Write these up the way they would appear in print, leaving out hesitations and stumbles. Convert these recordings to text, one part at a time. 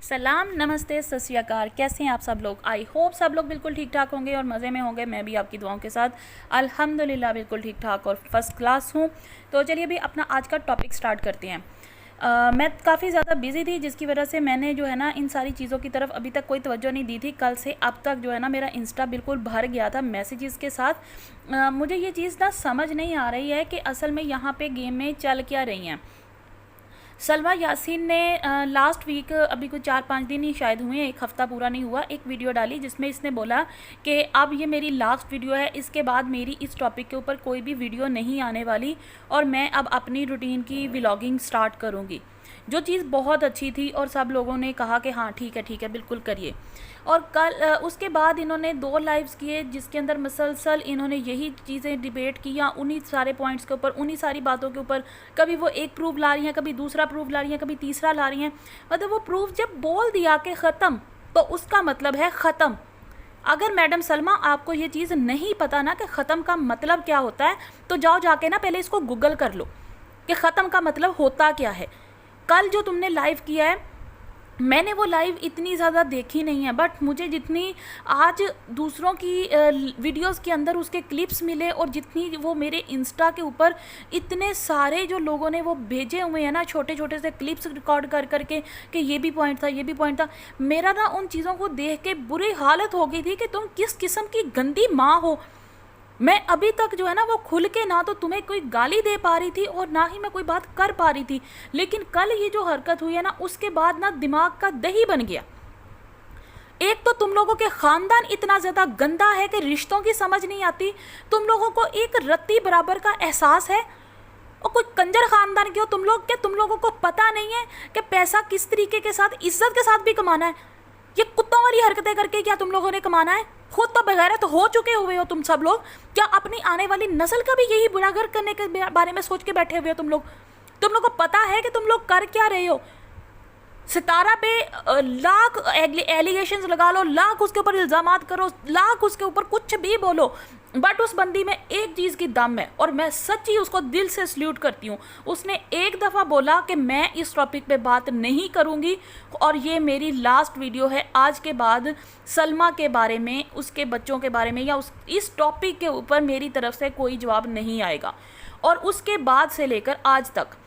सलाम, नमस्ते, सत श्री अकाल। कैसे हैं आप सब लोग? आई होप सब लोग बिल्कुल ठीक ठाक होंगे और मज़े में होंगे। मैं भी आपकी दुआओं के साथ अल्हम्दुलिल्लाह बिल्कुल ठीक ठाक और फर्स्ट क्लास हूँ। तो चलिए अभी अपना आज का टॉपिक स्टार्ट करते हैं। मैं काफ़ी ज़्यादा बिज़ी थी, जिसकी वजह से मैंने जो है ना इन सारी चीज़ों की तरफ अभी तक कोई तवज्जो नहीं दी थी। कल से अब तक जो है ना मेरा इंस्टा बिल्कुल भर गया था मैसेजेस के साथ। मुझे ये चीज़ ना समझ नहीं आ रही है कि असल में यहाँ पे गेम में चल क्या रही हैं। सलमा यासीन ने लास्ट वीक अभी कुछ 4-5 दिन ही शायद हुए, एक हफ़्ता पूरा नहीं हुआ, एक वीडियो डाली जिसमें इसने बोला कि अब ये मेरी लास्ट वीडियो है, इसके बाद मेरी इस टॉपिक के ऊपर कोई भी वीडियो नहीं आने वाली और मैं अब अपनी रूटीन की व्लॉगिंग स्टार्ट करूँगी। जो चीज़ बहुत अच्छी थी और सब लोगों ने कहा कि हाँ ठीक है बिल्कुल करिए। और कल उसके बाद इन्होंने 2 लाइव्स किए जिसके अंदर मसलसल इन्होंने यही चीज़ें डिबेट की, या उन्हीं सारे पॉइंट्स के ऊपर, उन्हीं सारी बातों के ऊपर। कभी वो एक प्रूफ ला रही हैं, कभी दूसरा प्रूफ ला रही हैं, कभी तीसरा ला रही हैं। मतलब वो प्रूफ जब बोल दिया कि ख़त्म, तो उसका मतलब है ख़त्म। अगर मैडम सलमा आपको ये चीज़ नहीं पता ना कि ख़त्म का मतलब क्या होता है, तो जाओ जाके ना पहले इसको गूगल कर लो कि ख़त्म का मतलब होता क्या है। कल जो तुमने लाइव किया है, मैंने वो लाइव इतनी ज़्यादा देखी नहीं है, बट मुझे जितनी आज दूसरों की वीडियोस के अंदर उसके क्लिप्स मिले और जितनी वो मेरे इंस्टा के ऊपर इतने सारे जो लोगों ने वो भेजे हुए हैं ना, छोटे छोटे से क्लिप्स रिकॉर्ड कर करके कि ये भी पॉइंट था, ये भी पॉइंट था। मेरा ना उन चीज़ों को देख के बुरी हालत हो गई थी कि तुम किस किस्म की गंदी माँ हो। मैं अभी तक जो है ना वो खुल के ना तो तुम्हें कोई गाली दे पा रही थी और ना ही मैं कोई बात कर पा रही थी, लेकिन कल ये जो हरकत हुई है ना, उसके बाद ना दिमाग का दही बन गया। एक तो तुम लोगों के ख़ानदान इतना ज़्यादा गंदा है कि रिश्तों की समझ नहीं आती। तुम लोगों को एक रत्ती बराबर का एहसास है, और कोई कंजर ख़ानदान के हो तुम लोग, क्या तुम लोगों को पता नहीं है कि पैसा किस तरीके के साथ, इज्जत के साथ भी कमाना है? ये कुत्तों वाली हरकतें करके क्या तुम लोगों ने कमाना है? खुद तो बगैरत हो चुके हुए हो तुम सब लोग। क्या अपनी आने वाली नस्ल का भी यही बुरागर करने के बारे में सोच के बैठे हुए हो तुम लोग? तुम लोग को पता है कि तुम लोग कर क्या रहे हो? सितारा पे लाख एलिगेशंस लगा लो, लाख उसके ऊपर इल्ज़ामात करो, लाख उसके ऊपर कुछ भी बोलो, बट उस बंदी में एक चीज़ की दम है और मैं सच्ची उसको दिल से सल्यूट करती हूँ। उसने एक दफ़ा बोला कि मैं इस टॉपिक पे बात नहीं करूँगी और ये मेरी लास्ट वीडियो है। आज के बाद सलमा के बारे में, उसके बच्चों के बारे में या इस टॉपिक के ऊपर मेरी तरफ से कोई जवाब नहीं आएगा। और उसके बाद से लेकर आज तक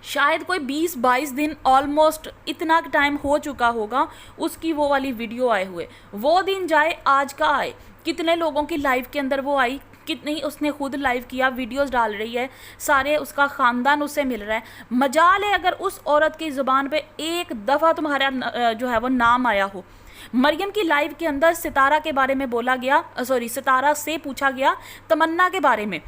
शायद कोई 20-22 दिन, ऑलमोस्ट इतना टाइम हो चुका होगा उसकी वो वाली वीडियो आए हुए। वो दिन जाए आज का आए, कितने लोगों की लाइव के अंदर वो आई, कितनी उसने खुद लाइव किया, वीडियोस डाल रही है, सारे उसका ख़ानदान उससे मिल रहा है। मजाल है अगर उस औरत की ज़ुबान पे एक दफ़ा तुम्हारा जो है वो नाम आया हो। मरियम की लाइव के अंदर सितारा के बारे में बोला गया, सितारा से पूछा गया तमन्ना के बारे में।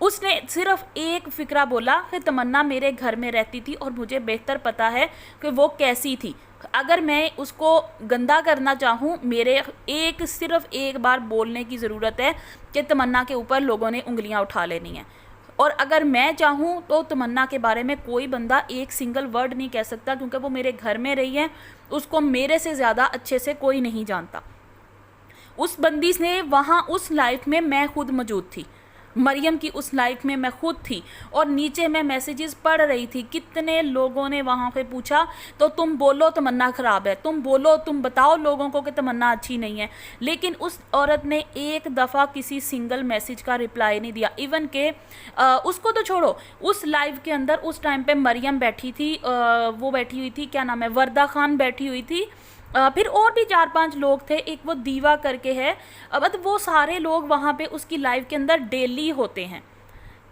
उसने सिर्फ एक फ़िक्रा बोला कि तमन्ना मेरे घर में रहती थी और मुझे बेहतर पता है कि वो कैसी थी। अगर मैं उसको गंदा करना चाहूँ, मेरे सिर्फ एक बार बोलने की ज़रूरत है कि तमन्ना के ऊपर लोगों ने उंगलियां उठा लेनी है। और अगर मैं चाहूँ तो तमन्ना के बारे में कोई बंदा एक सिंगल वर्ड नहीं कह सकता, क्योंकि वो मेरे घर में रही है, उसको मेरे से ज़्यादा अच्छे से कोई नहीं जानता। उस बंदी ने वहाँ उस लाइफ में मैं खुद मौजूद थी, मरियम की उस लाइफ में मैं खुद थी और नीचे मैं मैसेजेस पढ़ रही थी। कितने लोगों ने वहाँ पे पूछा तो तुम बोलो तमन्ना ख़राब है, तुम बोलो, तुम बताओ लोगों को कि तमन्ना अच्छी नहीं है, लेकिन उस औरत ने एक दफ़ा किसी सिंगल मैसेज का रिप्लाई नहीं दिया। इवन के उसको तो छोड़ो, उस लाइव के अंदर उस टाइम पे मरियम बैठी थी, वो बैठी हुई थी, क्या नाम है, वर्दा खान बैठी हुई थी, फिर और भी 4-5 लोग थे, एक वो दीवा करके है। अब वो सारे लोग वहाँ पे उसकी लाइव के अंदर डेली होते हैं।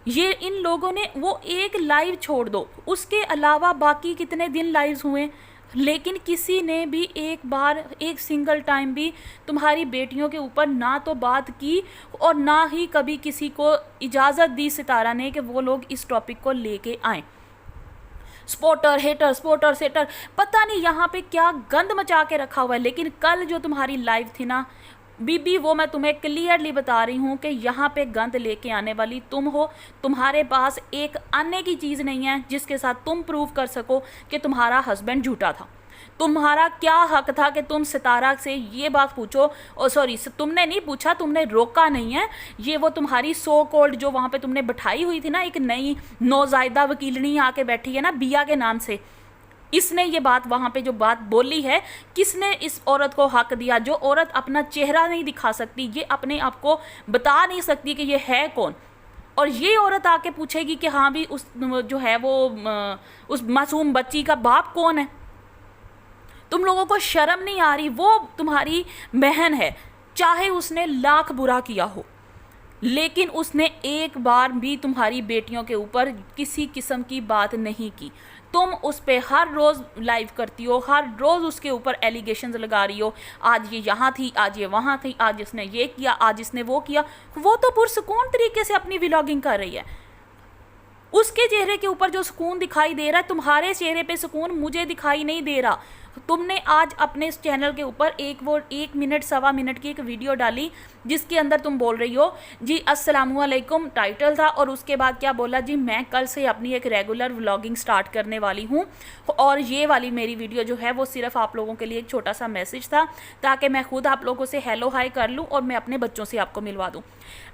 ये इन लोगों ने वो एक लाइव छोड़ दो, उसके अलावा बाकी कितने दिन लाइव्स हुए, लेकिन किसी ने भी एक बार, एक सिंगल टाइम भी तुम्हारी बेटियों के ऊपर ना तो बात की और ना ही कभी किसी को इजाज़त दी सितारा ने कि वो लोग इस टॉपिक को लेके आएँ। स्पोर्टर हेटर, स्पोर्टर सेटर, पता नहीं यहाँ पे क्या गंद मचा के रखा हुआ है। लेकिन कल जो तुम्हारी लाइव थी ना बीबी, वो मैं तुम्हें क्लियरली बता रही हूँ कि यहाँ पे गंद लेके आने वाली तुम हो। तुम्हारे पास एक आने की चीज़ नहीं है जिसके साथ तुम प्रूव कर सको कि तुम्हारा हस्बैंड झूठा था। तुम्हारा क्या हक था कि तुम सितारा से ये बात पूछो? और सॉरी, तुमने नहीं पूछा, तुमने रोका नहीं है। ये वो तुम्हारी सो कॉल्ड जो वहाँ पे तुमने बिठाई हुई थी ना, एक नई नौजायदा वकीलनी आके बैठी है ना बिया के नाम से, इसने ये बात वहाँ पे जो बात बोली है, किसने इस औरत को हक दिया? जो औरत अपना चेहरा नहीं दिखा सकती, ये अपने आप को बता नहीं सकती कि ये है कौन, और ये औरत आके पूछेगी कि हाँ भी उस जो है वो उस मासूम बच्ची का बाप कौन है? तुम लोगों को शर्म नहीं आ रही? वो तुम्हारी बहन है, चाहे उसने लाख बुरा किया हो, लेकिन उसने एक बार भी तुम्हारी बेटियों के ऊपर किसी किस्म की बात नहीं की। तुम उस पर हर रोज़ लाइव करती हो, हर रोज़ उसके ऊपर एलिगेशंस लगा रही हो, आज ये यहाँ थी, आज ये वहाँ थी, आज इसने ये किया, आज इसने वो किया। वो तो पुरसुकून तरीके से अपनी व्लॉगिंग कर रही है, उसके चेहरे के ऊपर जो सुकून दिखाई दे रहा है, तुम्हारे चेहरे पे सुकून मुझे दिखाई नहीं दे रहा। तुमने आज अपने इस चैनल के ऊपर एक मिनट सवा मिनट की एक वीडियो डाली जिसके अंदर तुम बोल रही हो जी अस्सलामुअलैकुम टाइटल था, और उसके बाद क्या बोला जी मैं कल से अपनी एक रेगुलर व्लॉगिंग स्टार्ट करने वाली हूँ, और ये वाली मेरी वीडियो जो है वो सिर्फ आप लोगों के लिए एक छोटा सा मैसेज था ताकि मैं खुद आप लोगों से हेलो हाय कर लूँ और मैं अपने बच्चों से आपको मिलवा दूँ।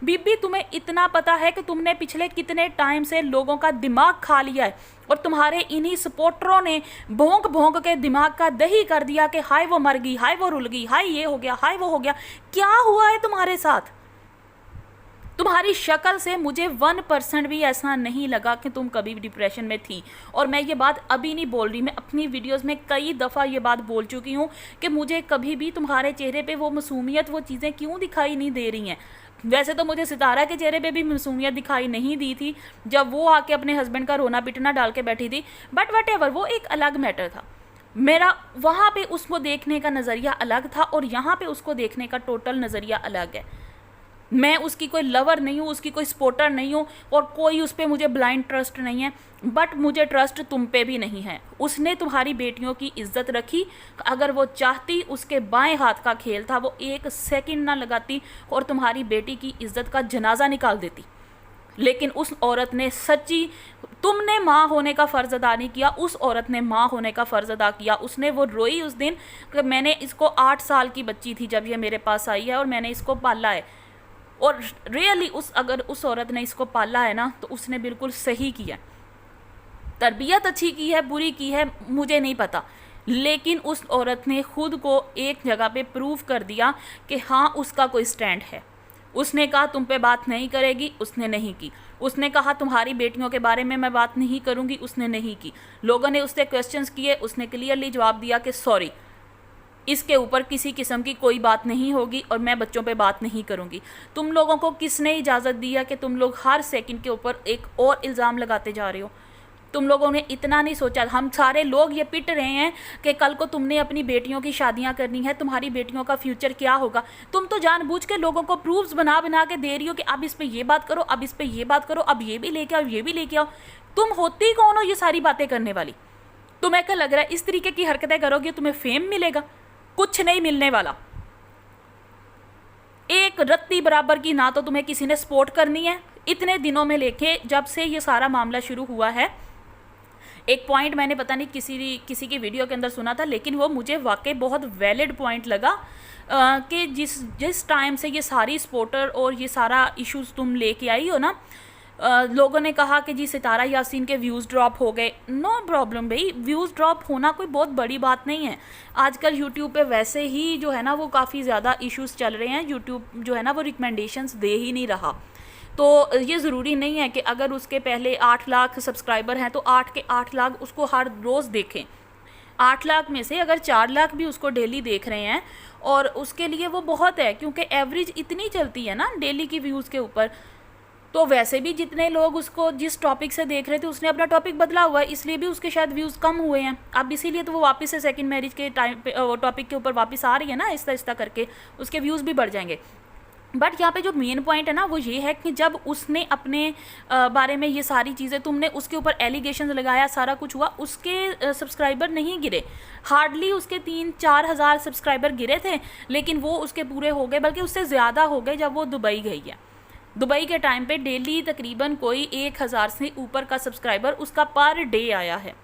बीबी तुम्हें इतना पता है कि तुमने पिछले कितने टाइम से लोगों का दिमाग खा लिया है, और तुम्हारे इन्हीं सपोर्टरों ने भोंक भोंक के दिमाग का दही कर दिया कि हाय वो मर गई, हाय वो रुल गई, हाय ये हो गया, हाय वो हो गया। क्या हुआ है तुम्हारे साथ? तुम्हारी शक्ल से मुझे 1% भी ऐसा नहीं लगा कि तुम कभी डिप्रेशन में थी। और मैं ये बात अभी नहीं बोल रही, मैं अपनी वीडियोस में कई दफ़ा ये बात बोल चुकी हूँ कि मुझे कभी भी तुम्हारे चेहरे पे वो मासूमियत, वो चीज़ें क्यों दिखाई नहीं दे रही हैं। वैसे तो मुझे सितारा के चेहरे पे भी मासूमियत दिखाई नहीं दी थी जब वो आके अपने हस्बैंड का रोना पिटना डाल के बैठी थी, बट वट वो एक अलग मैटर था। मेरा वहाँ पे उसको देखने का नज़रिया अलग था और यहाँ पे उसको देखने का टोटल नज़रिया अलग है। मैं उसकी कोई लवर नहीं हूँ, उसकी कोई सपोर्टर नहीं हूँ, और कोई उस पर मुझे ब्लाइंड ट्रस्ट नहीं है, बट मुझे ट्रस्ट तुम पे भी नहीं है। उसने तुम्हारी बेटियों की इज्जत रखी, अगर वो चाहती, उसके बाएं हाथ का खेल था, वो एक सेकंड ना लगाती और तुम्हारी बेटी की इज्जत का जनाजा निकाल देती। लेकिन उस औरत ने सच्ची, तुमने माँ होने का फ़र्ज़ अदा नहीं किया, उस औरत ने माँ होने का फ़र्ज़ अदा किया। उसने वो रोई उस दिन कि मैंने इसको 8 साल की बच्ची थी जब ये मेरे पास आई है और मैंने इसको पाला है। और रियली अगर उस औरत ने इसको पाला है ना, तो उसने बिल्कुल सही किया। तरबियत अच्छी की है, बुरी की है, मुझे नहीं पता, लेकिन उस औरत ने खुद को एक जगह पे प्रूव कर दिया कि हाँ उसका कोई स्टैंड है। उसने कहा तुम पे बात नहीं करेगी, उसने नहीं की। उसने कहा तुम्हारी बेटियों के बारे में मैं बात नहीं करूँगी, उसने नहीं की। लोगों ने उससे क्वेश्चंस किए, उसने क्लियरली जवाब दिया कि सॉरी, इसके ऊपर किसी किस्म की कोई बात नहीं होगी और मैं बच्चों पे बात नहीं करूँगी। तुम लोगों को किसने इजाज़त दिया कि तुम लोग हर सेकंड के ऊपर एक और इल्ज़ाम लगाते जा रहे हो? तुम लोगों ने इतना नहीं सोचा। हम सारे लोग ये पिट रहे हैं कि कल को तुमने अपनी बेटियों की शादियां करनी है, तुम्हारी बेटियों का फ्यूचर क्या होगा। तुम तो जानबूझ के लोगों को प्रूफ्स बना बना के दे रही हो कि अब इस पे ये बात करो, अब इस पे ये बात करो, अब ये भी लेके आओ, ये भी लेके आओ। तुम होती कौन हो ये सारी बातें करने वाली? तुम्हें क्या लग रहा है इस तरीके की हरकतें करोगे तुम्हें फेम मिलेगा? कुछ नहीं मिलने वाला। एक रत्ती बराबर की ना तो तुम्हें किसी ने सपोर्ट करनी है। इतने दिनों में लेके जब से ये सारा मामला शुरू हुआ है, एक पॉइंट मैंने पता नहीं किसी की वीडियो के अंदर सुना था, लेकिन वो मुझे वाकई बहुत वैलिड पॉइंट लगा कि जिस टाइम से ये सारी सपोर्टर और ये सारा इश्यूज तुम लेके आई हो ना, लोगों ने कहा कि जी सितारा यासीन के व्यूज़ ड्रॉप हो गए। नो प्रॉब्लम भाई, व्यूज़ ड्रॉप होना कोई बहुत बड़ी बात नहीं है। आजकल यूट्यूब पे वैसे ही जो है ना वो काफ़ी ज़्यादा इश्यूज़ चल रहे हैं। यूट्यूब जो है ना वो रिकमेंडेशंस दे ही नहीं रहा। तो ये ज़रूरी नहीं है कि अगर उसके पहले 8 लाख सब्सक्राइबर हैं तो 8 के 8 लाख उसको हर रोज़ देखें। 8 लाख में से अगर 4 लाख भी उसको डेली देख रहे हैं और उसके लिए वो बहुत है, क्योंकि एवरेज इतनी चलती है ना डेली की व्यूज़ के ऊपर। तो वैसे भी जितने लोग उसको जिस टॉपिक से देख रहे थे उसने अपना टॉपिक बदला हुआ है, इसलिए भी उसके शायद व्यूज़ कम हुए हैं। अब इसीलिए तो वो वापस से सेकंड मैरिज के टाइम पे टॉपिक के ऊपर वापस आ रही है ना, आहिस्ता करके उसके व्यूज़ भी बढ़ जाएंगे। बट यहाँ पे जो मेन पॉइंट है ना वो ये है कि जब उसने अपने बारे में ये सारी चीज़ें, तुमने उसके ऊपर एलिगेशन लगाया, सारा कुछ हुआ, उसके सब्सक्राइबर नहीं गिरे। हार्डली उसके 3-4 हज़ार सब्सक्राइबर गिरे थे, लेकिन वो उसके पूरे हो गए, बल्कि उससे ज़्यादा हो गए जब वो दुबई गई है। दुबई के टाइम पे डेली तकरीबन कोई 1000 से ऊपर का सब्सक्राइबर उसका पर डे आया है।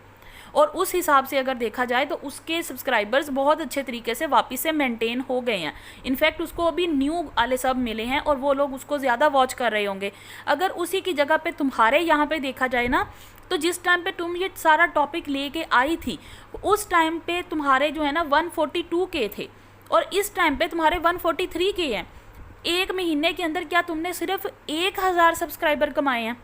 और उस हिसाब से अगर देखा जाए तो उसके सब्सक्राइबर्स बहुत अच्छे तरीके से वापस से मेंटेन हो गए हैं। इनफैक्ट उसको अभी न्यू वाले सब मिले हैं और वो लोग उसको ज़्यादा वॉच कर रहे होंगे। अगर उसी की जगह पे तुम्हारे यहाँ पे देखा जाए ना, तो जिस टाइम पे तुम ये सारा टॉपिक लेके आई थी उस टाइम पे तुम्हारे जो है ना 142 के थे और इस टाइम पे तुम्हारे 143 के हैं। एक महीने के अंदर क्या तुमने सिर्फ 1000 सब्सक्राइबर कमाए हैं,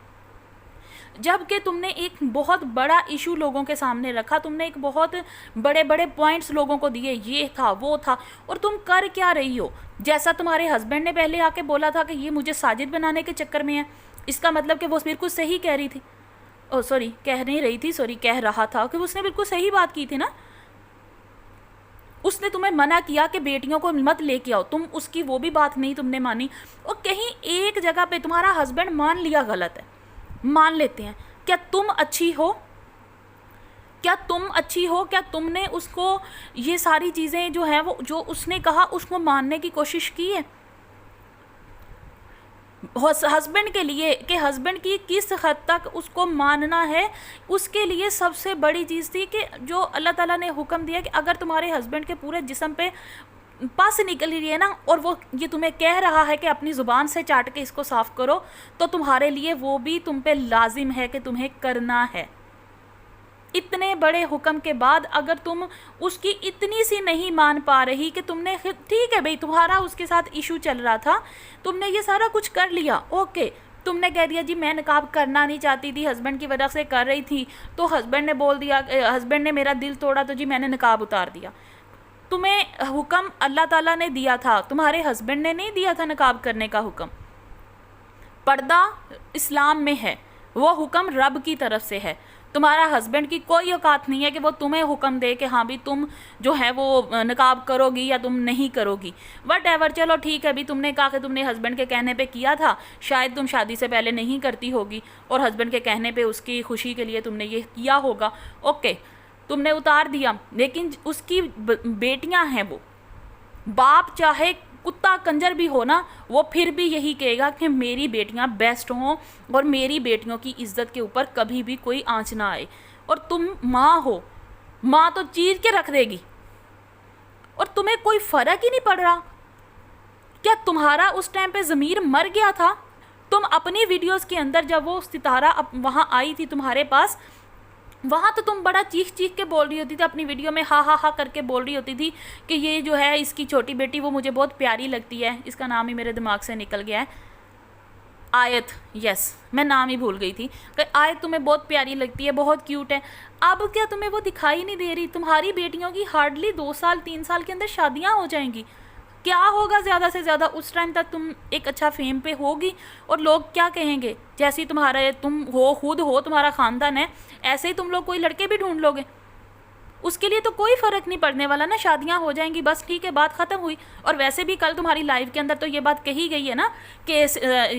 जबकि तुमने एक बहुत बड़ा इशू लोगों के सामने रखा, तुमने एक बहुत बड़े बड़े पॉइंट्स लोगों को दिए, ये था वो था, और तुम कर क्या रही हो? जैसा तुम्हारे हस्बैंड ने पहले आके बोला था कि ये मुझे साजिद बनाने के चक्कर में है, इसका मतलब कि वो बिल्कुल सही कह रही थी, ओ सॉरी कह नहीं रही थी, सॉरी कह रहा था कि उसने बिल्कुल सही बात की थी ना। उसने तुम्हें मना किया कि बेटियों को मत लेके आओ, तुम उसकी वो भी बात नहीं तुमने मानी, और कहीं एक जगह पे तुम्हारा हस्बैंड मान लिया गलत है, मान लेते हैं। क्या तुम अच्छी हो? क्या तुम अच्छी हो? क्या तुमने उसको ये सारी चीज़ें जो है वो जो उसने कहा उसको मानने की कोशिश की है हस्बैंड के लिए, कि हस्बैंड की किस हद तक उसको मानना है? उसके लिए सबसे बड़ी चीज़ थी कि जो अल्लाह ताला ने हुक्म दिया कि अगर तुम्हारे हस्बैंड के पूरे जिस्म पे पस निकल रही है ना और वो ये तुम्हें कह रहा है कि अपनी ज़ुबान से चाट के इसको साफ़ करो, तो तुम्हारे लिए वो भी तुम पे लाजिम है कि तुम्हें करना है। इतने बड़े हुक्म के बाद अगर तुम उसकी इतनी सी नहीं मान पा रही कि तुमने, ठीक है भाई तुम्हारा उसके साथ इशू चल रहा था, तुमने ये सारा कुछ कर लिया, ओके, तुमने कह दिया जी मैं निकाब करना नहीं चाहती थी, हस्बैंड की वजह से कर रही थी, तो हस्बैंड ने बोल दिया, हस्बैंड ने मेरा दिल तोड़ा तो जी मैंने निकाब उतार दिया। तुम्हें हुक्म अल्लाह ताला ने दिया था, तुम्हारे हस्बैंड ने नहीं दिया था निकाब करने का हुक्म। पर्दा इस्लाम में है, वो हुक्म रब की तरफ से है। तुम्हारा हस्बैंड की कोई औकात नहीं है कि वो तुम्हें हुक्म दे कि हाँ भी तुम जो है वो निकाब करोगी या तुम नहीं करोगी, वट एवर। चलो ठीक है भी, तुमने कहा कि तुमने हस्बैंड के कहने पे किया था, शायद तुम शादी से पहले नहीं करती होगी और हस्बैंड के कहने पे उसकी खुशी के लिए तुमने ये किया होगा, ओके, तुमने उतार दिया। लेकिन उसकी बेटियां हैं, वो बाप चाहे कुत्ता कंजर भी हो ना, वो फिर भी यही कहेगा कि मेरी बेटियां बेस्ट हों और मेरी बेटियों की इज्जत के ऊपर कभी भी कोई आंच ना आए। और तुम माँ हो, माँ तो चीर के रख देगी और तुम्हें कोई फ़र्क ही नहीं पड़ रहा। क्या तुम्हारा उस टाइम पे ज़मीर मर गया था? तुम अपनी वीडियोस के अंदर जब वो सितारा वहाँ आई थी तुम्हारे पास, वहाँ तो तुम बड़ा चीख चीख के बोल रही होती थी, अपनी वीडियो में हा हा हा करके बोल रही होती थी कि ये जो है इसकी छोटी बेटी वो मुझे बहुत प्यारी लगती है, इसका नाम ही मेरे दिमाग से निकल गया है, आयत, यस मैं नाम ही भूल गई थी, कि आयत तुम्हें बहुत प्यारी लगती है, बहुत क्यूट है। अब क्या तुम्हें वो दिखाई नहीं दे रही? तुम्हारी बेटियों की हार्डली 2 साल 3 साल के अंदर शादियाँ हो जाएंगी। क्या होगा ज़्यादा से ज़्यादा? उस टाइम तक तुम एक अच्छा फेम पे होगी और लोग क्या कहेंगे? जैसे ही तुम्हारा तुम हो, खुद हो, तुम्हारा ख़ानदान है, ऐसे ही तुम लोग कोई लड़के भी ढूंढ लोगे, उसके लिए तो कोई फ़र्क नहीं पड़ने वाला ना, शादियां हो जाएंगी बस, ठीक है, बात ख़त्म हुई। और वैसे भी कल तुम्हारी लाइव के अंदर तो ये बात कही गई है ना कि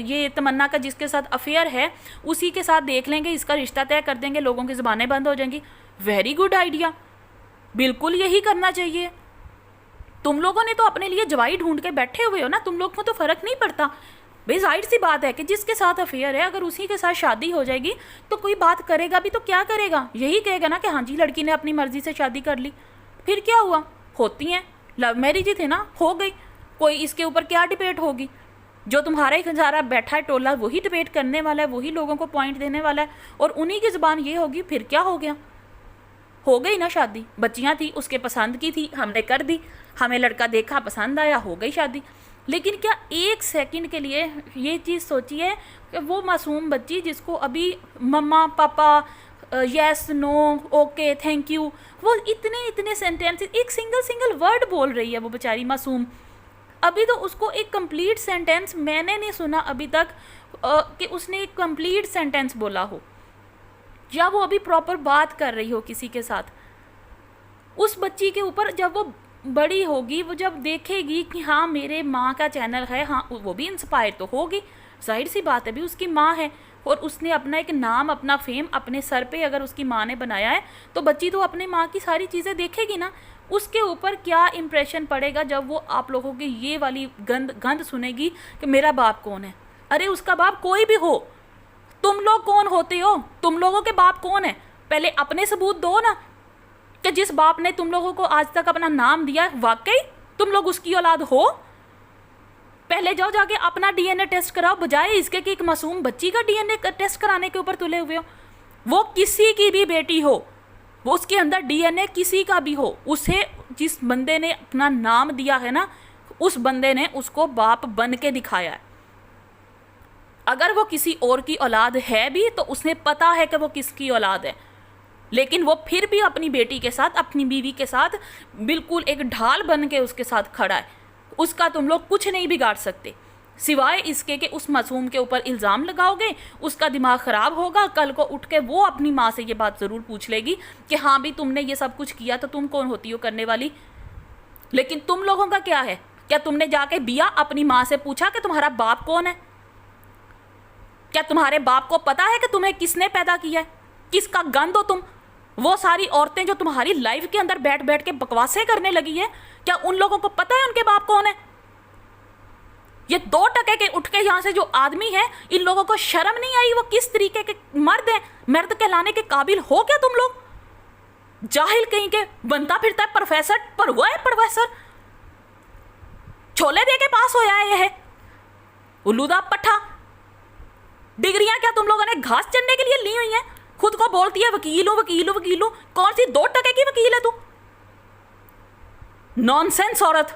ये तमन्ना का जिसके साथ अफेयर है उसी के साथ देख लेंगे, इसका रिश्ता तय कर देंगे, लोगों की ज़ुबानें बंद हो जाएंगी। वेरी गुड आइडिया, बिल्कुल यही करना चाहिए। तुम लोगों ने तो अपने लिए जवाई ढूंढ के बैठे हुए हो ना, तुम लोग को तो फ़र्क नहीं पड़ता भाई। जाहिर सी बात है कि जिसके साथ अफेयर है अगर उसी के साथ शादी हो जाएगी तो कोई बात करेगा भी तो क्या करेगा? यही कहेगा ना कि हाँ जी लड़की ने अपनी मर्ज़ी से शादी कर ली, फिर क्या हुआ? होती हैं, लव मैरिज ही थे ना, हो गई, कोई इसके ऊपर क्या डिबेट होगी? जो तुम्हारा ही सारा बैठा है टोला वही डिबेट करने वाला है, वही लोगों को पॉइंट देने वाला है और उन्हीं की ज़ुबान ये होगी, फिर क्या हो गया? हो गई ना शादी, बच्चियाँ थी, उसके पसंद की थी, हमने कर दी, हमें लड़का देखा पसंद आया, हो गई शादी। लेकिन क्या एक सेकंड के लिए ये चीज़ सोचिए कि वो मासूम बच्ची जिसको अभी मम्मा पापा yes no okay thank you, वो इतने इतने सेंटेंसेस, एक सिंगल वर्ड बोल रही है वो बेचारी मासूम, अभी तो उसको एक कंप्लीट सेंटेंस मैंने नहीं सुना अभी तक कि उसने एक कंप्लीट सेंटेंस बोला हो या वो अभी प्रॉपर बात कर रही हो किसी के साथ। उस बच्ची के ऊपर जब वो बड़ी होगी, वो जब देखेगी कि हाँ मेरे माँ का चैनल है, हाँ वो भी इंस्पायर तो होगी, जाहिर सी बात है भी उसकी माँ है और उसने अपना एक नाम, अपना फेम अपने सर पे अगर उसकी माँ ने बनाया है तो बच्ची तो अपनी माँ की सारी चीज़ें देखेगी ना। उसके ऊपर क्या इम्प्रेशन पड़ेगा जब वो आप लोगों की ये वाली गंद सुनेगी कि मेरा बाप कौन है? अरे उसका बाप कोई भी हो, तुम लोग कौन होते हो? तुम लोगों के बाप कौन है? पहले अपने सबूत दो ना कि जिस बाप ने तुम लोगों को आज तक अपना नाम दिया वाकई तुम लोग उसकी औलाद हो। पहले जाओ जाके अपना डीएनए टेस्ट कराओ, बजाय इसके कि एक मासूम बच्ची का डीएनए टेस्ट कराने के ऊपर तुले हुए हो। वो किसी की भी बेटी हो, वो उसके अंदर डीएनए किसी का भी हो, उसे जिस बंदे ने अपना नाम दिया है ना, उस बंदे ने उसको बाप बन के दिखाया है। अगर वो किसी और की औलाद है भी तो उसने पता है कि वो किसकी औलाद है, लेकिन वो फिर भी अपनी बेटी के साथ, अपनी बीवी के साथ बिल्कुल एक ढाल बन के उसके साथ खड़ा है। उसका तुम लोग कुछ नहीं बिगाड़ सकते, सिवाय इसके कि उस मासूम के ऊपर इल्ज़ाम लगाओगे, उसका दिमाग ख़राब होगा, कल को उठ के वो अपनी माँ से ये बात ज़रूर पूछ लेगी कि हाँ भी तुमने ये सब कुछ किया तो तुम कौन होती हो करने वाली। लेकिन तुम लोगों का क्या है? क्या तुमने जाके बिया अपनी माँ से पूछा कि तुम्हारा बाप कौन है? क्या तुम्हारे बाप को पता है कि तुम्हें किसने पैदा किया है, किसका गंद हो तुम? वो सारी औरतें जो तुम्हारी लाइफ के अंदर बैठ बैठ के बकवासें करने लगी है, क्या उन लोगों को पता है उनके बाप कौन है? ये 2 टके के उठ के यहाँ से जो आदमी है, इन लोगों को शर्म नहीं आई वो किस तरीके के मर्द हैं? मर्द कहलाने के काबिल हो क्या तुम लोग? जाहिल कहीं के, बनता फिरता है प्रोफेसर, पर हुआ है प्रोफेसर, छोले दे के पास होया है ये है उल्लूदा पट्ठा। डिग्रियां क्या तुम लोगों ने घास चढ़ने के लिए ली हुई हैं? खुद को बोलती है वकील हूं वकील हूं वकील हूं, कौन सी 2 टके की वकील है तू? नॉनसेंस औरत,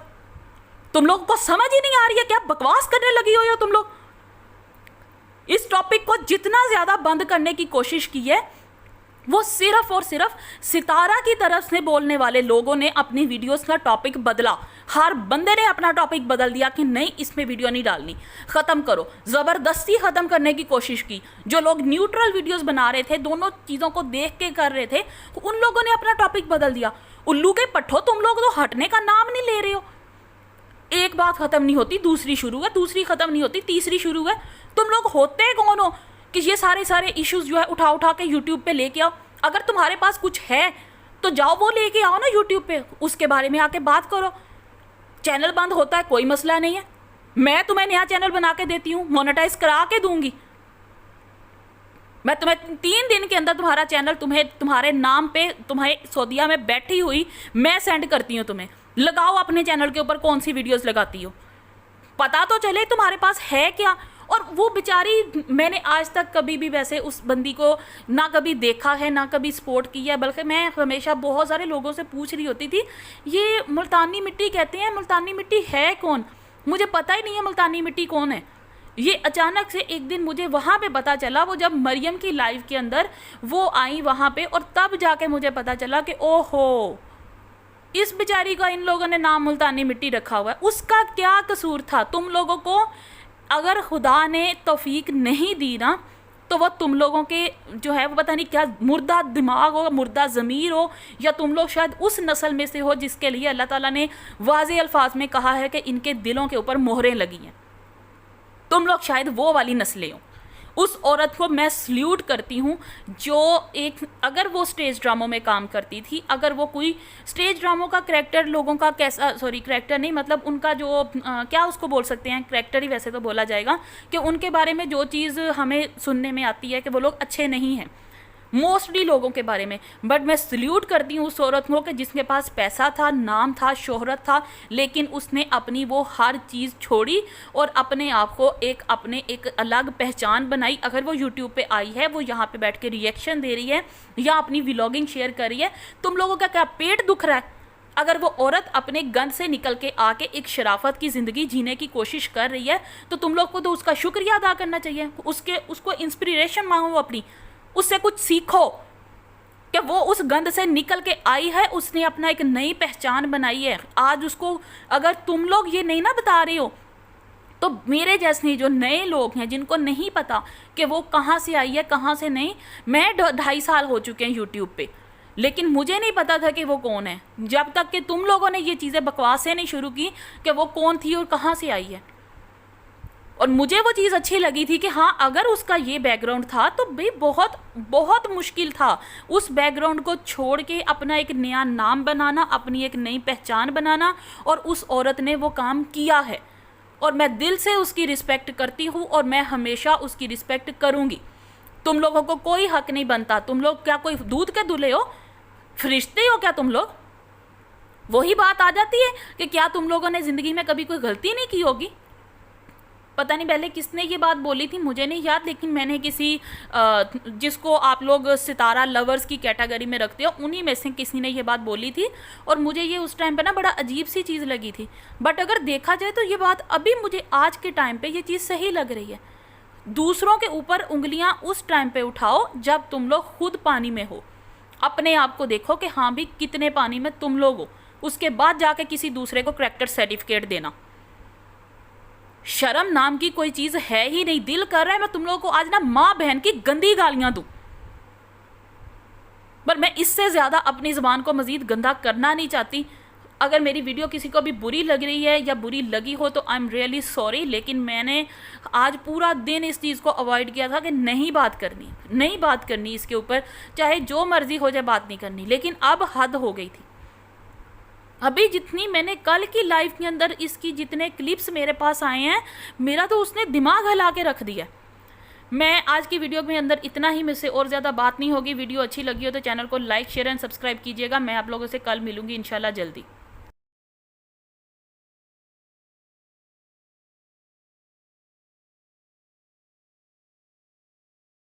तुम लोगों को समझ ही नहीं आ रही है, क्या बकवास करने लगी हो तुम लोग? इस टॉपिक को जितना ज्यादा बंद करने की कोशिश की है, वो सिर्फ और सिर्फ सितारा की तरफ से बोलने वाले लोगों ने अपनी वीडियोस का टॉपिक बदला। हर बंदे ने अपना टॉपिक बदल दिया कि नहीं इसमें वीडियो नहीं डालनी, ख़त्म करो, ज़बरदस्ती ख़त्म करने की कोशिश की। जो लोग न्यूट्रल वीडियोस बना रहे थे, दोनों चीज़ों को देख के कर रहे थे, उन लोगों ने अपना टॉपिक बदल दिया। उल्लू के पट्ठो, तुम लोग तो हटने का नाम नहीं ले रहे हो। एक बात ख़त्म नहीं होती दूसरी शुरू है, दूसरी ख़त्म नहीं होती तीसरी शुरू है। तुम लोग होते कौन हो कि ये सारे इश्यूज जो है उठा उठा के यूट्यूब पे लेके आओ? अगर तुम्हारे पास कुछ है तो जाओ वो लेके आओ ना यूट्यूब पे, उसके बारे में आके बात करो। चैनल बंद होता है कोई मसला नहीं है, मैं तुम्हें नया चैनल बना के देती हूँ, मोनेटाइज करा के दूंगी। मैं तुम्हें 3 दिन के अंदर तुम्हारा चैनल तुम्हारे नाम पे, तुम्हारे सऊदीया में बैठी हुई मैं सेंड करती हूँ तुम्हें। लगाओ अपने चैनल के ऊपर कौन सी वीडियोस लगाती हो, पता तो चले तुम्हारे पास है क्या। और वो बेचारी, मैंने आज तक कभी भी वैसे उस बंदी को ना कभी देखा है ना कभी सपोर्ट किया है, बल्कि मैं हमेशा बहुत सारे लोगों से पूछ रही होती थी ये मुल्तानी मिट्टी कहते हैं, मुल्तानी मिट्टी है कौन? मुझे पता ही नहीं है मुल्तानी मिट्टी कौन है। ये अचानक से एक दिन मुझे वहाँ पे पता चला, वो जब मरियम की लाइव के अंदर वो आई वहाँ पे, और तब जाके मुझे पता चला कि ओहो, इस बेचारी का इन लोगों ने नाम मुल्तानी मिट्टी रखा हुआ है। उसका क्या कसूर था? तुम लोगों को अगर खुदा ने तौफीक नहीं दी ना, तो वो तुम लोगों के जो है वो पता नहीं क्या मुर्दा दिमाग हो, मुर्दा ज़मीर हो, या तुम लोग शायद उस नस्ल में से हो जिसके लिए अल्लाह ताला ने वाज़े अल्फाज में कहा है कि इनके दिलों के ऊपर मोहरें लगी हैं। तुम लोग शायद वो वाली नस्लें हो। उस औरत को मैं सल्यूट करती हूँ जो एक, अगर वो स्टेज ड्रामों में काम करती थी, अगर वो कोई स्टेज ड्रामों का करैक्टर लोगों का कैसा, सॉरी करैक्टर नहीं, मतलब उनका जो क्या उसको बोल सकते हैं, करैक्टर ही वैसे तो बोला जाएगा, कि उनके बारे में जो चीज़ हमें सुनने में आती है कि वो लोग अच्छे नहीं हैं मोस्टली लोगों के बारे में। बट मैं सल्यूट करती हूँ उस औरत को कि जिसके पास पैसा था, नाम था, शोहरत था, लेकिन उसने अपनी वो हर चीज़ छोड़ी और अपने आप को एक अलग पहचान बनाई। अगर वो यूट्यूब पे आई है, वो यहाँ पे बैठ के रिएक्शन दे रही है या अपनी व्लॉगिंग शेयर कर रही है, तुम लोगों का क्या पेट दुख रहा है? अगर वो औरत अपने गंद से निकल के आके एक शराफत की ज़िंदगी जीने की कोशिश कर रही है, तो तुम लोग को तो उसका शुक्रिया अदा करना चाहिए, उसको इंस्पिरेशन मांगो अपनी, उससे कुछ सीखो कि वो उस गंद से निकल के आई है, उसने अपना एक नई पहचान बनाई है। आज उसको अगर तुम लोग ये नहीं ना बता रहे हो, तो मेरे जैसे जो नए लोग हैं जिनको नहीं पता कि वो कहाँ से आई है कहाँ से नहीं, मैं 2.5 साल हो चुके हैं यूट्यूब पे, लेकिन मुझे नहीं पता था कि वो कौन है, जब तक कि तुम लोगों ने ये चीज़ें बकवासें नहीं शुरू की कि वो कौन थी और कहाँ से आई है। और मुझे वो चीज़ अच्छी लगी थी कि हाँ, अगर उसका ये बैकग्राउंड था तो भाई बहुत बहुत मुश्किल था उस बैकग्राउंड को छोड़ के अपना एक नया नाम बनाना, अपनी एक नई पहचान बनाना, और उस औरत ने वो काम किया है और मैं दिल से उसकी रिस्पेक्ट करती हूँ और मैं हमेशा उसकी रिस्पेक्ट करूँगी। तुम लोगों को कोई हक नहीं बनता, तुम लोग क्या कोई दूध के दूल्हे हो, फरिश्ते हो क्या तुम लोग? वही बात आ जाती है कि क्या तुम लोगों ने ज़िंदगी में कभी कोई गलती नहीं की होगी? पता नहीं पहले किसने ये बात बोली थी, मुझे नहीं याद, लेकिन मैंने किसी जिसको आप लोग सितारा लवर्स की कैटेगरी में रखते हो उन्हीं में से किसी ने ये बात बोली थी, और मुझे ये उस टाइम पे ना बड़ा अजीब सी चीज़ लगी थी। बट अगर देखा जाए तो ये बात अभी मुझे आज के टाइम पे ये चीज़ सही लग रही है। दूसरों के ऊपर उंगलियां उस टाइम पे उठाओ जब तुम लोग खुद पानी में हो। अपने आप को देखो कि हाँ भी कितने पानी में तुम लोग हो, उसके बाद जाके किसी दूसरे को करैक्टर सर्टिफिकेट देना। शर्म नाम की कोई चीज़ है ही नहीं। दिल कर रहा है मैं तुम लोगों को आज ना माँ बहन की गंदी गालियां दूं, पर मैं इससे ज़्यादा अपनी ज़ुबान को मज़ीद गंदा करना नहीं चाहती। अगर मेरी वीडियो किसी को भी बुरी लग रही है या बुरी लगी हो तो आई एम रियली सॉरी, लेकिन मैंने आज पूरा दिन इस चीज़ को अवॉइड किया था कि नहीं बात करनी इसके ऊपर, चाहे जो मर्ज़ी हो जाए बात नहीं करनी। लेकिन अब हद हो गई थी। अभी जितनी मैंने कल की लाइफ के अंदर इसकी जितने क्लिप्स मेरे पास आए हैं, मेरा तो उसने दिमाग हिला के रख दिया। मैं आज की वीडियो में अंदर इतना ही, मुझसे और ज़्यादा बात नहीं होगी। वीडियो अच्छी लगी हो तो चैनल को लाइक शेयर एंड सब्सक्राइब कीजिएगा। मैं आप लोगों से कल मिलूंगी इंशाल्लाह जल्दी।